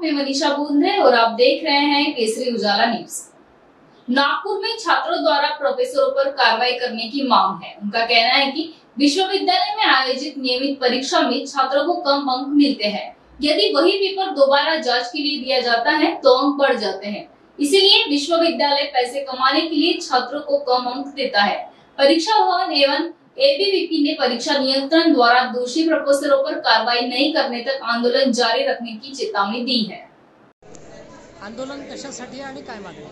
मैं मनीषा बूंदे और आप देख रहे हैं केसरी उजाला न्यूज। नागपुर में छात्रों द्वारा प्रोफेसरों पर कार्रवाई करने की मांग है। उनका कहना है कि विश्वविद्यालय में आयोजित नियमित परीक्षा में छात्रों को कम अंक मिलते हैं। यदि वही पेपर दोबारा जांच के लिए दिया जाता है तो अंक बढ़ जाते हैं। इसीलिए विश्वविद्यालय पैसे कमाने के लिए छात्रों को कम अंक देता है। परीक्षा भवन एवं एबीवीपी ने परीक्षा नियंत्रण द्वारा दोषी प्रोफेसरों पर कार्रवाई नहीं करने तक आंदोलन जारी रखने की चेतावनी दी है। आंदोलन कशासाठी आणि काय मागणी?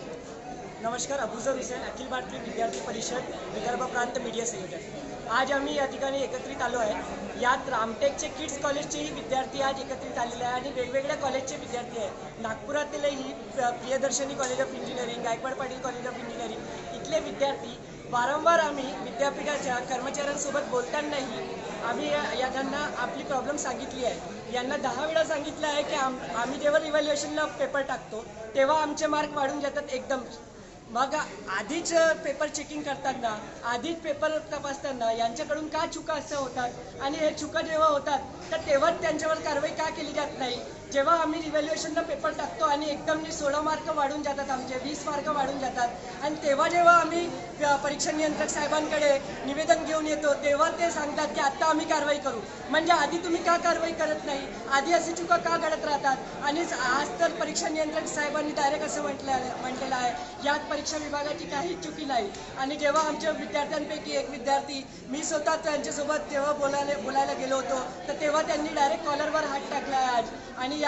नमस्कार, अबुझर हुसेन, अखिल भारतीय विद्यार्थी परिषद विदर्भ प्रांत मीडिया संयोजक। आज आम्ही या ठिकाणी एकत्रित आलो आहे। यात रामटेकचे किड्स कॉलेजचेही विद्यार्थी आज एकत्रित आलेले आहे आणि वेगवेगळ्या कॉलेजचे विद्यार्थी आहेत। नागपुरातीलही Priyadarshini college of engineering, Gaikwad Patil college of engineering इथले विद्यार्थी वारंवार आम्ही विद्यापीठाच्या कर्मचाऱ्यांसोबत बोलतानाही आम्ही यांना आपली प्रॉब्लेम सांगितली आहे। यांना 10 वेळा सांगितलं आहे की आम्ही जेव्हा इव्हॅल्युएशनला पेपर टाकतो तेव्हा आमचे मार्क वाढून जातात एकदम। मग आधीच पेपर चेकिंग करताना, आधीच पेपर तपासताना यांच्याकडून का चुका असं होतात आणि हे चुका जेव्हा होतात तर तेव्हाच त्यांच्यावर कारवाई का केली जात नाही? जेव्हा आम्ही इव्हॅल्युएशनला पेपर टाकतो आणि एकदम 16 मार्क वाढून जातात, आमचे 20 मार्क वाढून जातात आणि तेव्हा जेव्हा आम्ही परीक्षा नियंत्रक साहेबांकडे निवेदन घेऊन येतो तेव्हा ते सांगतात की आता आम्ही कारवाई करू। म्हणजे आधी तुम्ही का कारवाई करत नाही? आधी अशी चुका का घडत राहतात? आणि आज तर परीक्षा नियंत्रक साहेबांनी डायरेक्ट असं म्हटलेलं आहे यात परीक्षा विभागाची काही चुकी नाही। आणि जेव्हा आमच्या विद्यार्थ्यांपैकी एक विद्यार्थी, मी स्वतः त्यांच्यासोबत तेव्हा बोलायला गेलो होतो तर तेव्हा त्यांनी डायरेक्ट कॉलरवर हात टाकला आहे आज। आणि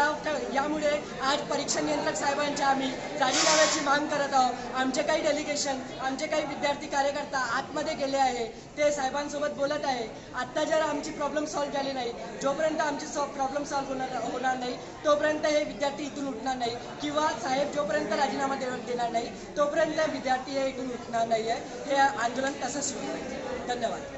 यामुळे आज परीक्षा नियंत्रक साहेबांच्या आम्ही राजीनाम्याची मागणी करत आहोत। आमचे काही डेलिगेशन, आमचे काही विद्यार्थी कार्यकर्ता आतमध्ये गेले आहे, ते साहेबांसोबत बोलत आहे। आता जर आमची प्रॉब्लेम सॉल्व्ह झाली नाही, जोपर्यंत आमची प्रॉब्लेम सॉल्व्ह होणार नाही तोपर्यंत हे विद्यार्थी इथून उठणार नाही किंवा साहेब जोपर्यंत राजीनामा देणार नाही तोपर्यंत विद्यार्थी हे इथून उठणार नाही आहे। हे आंदोलन तसंच सुरू आहे। धन्यवाद।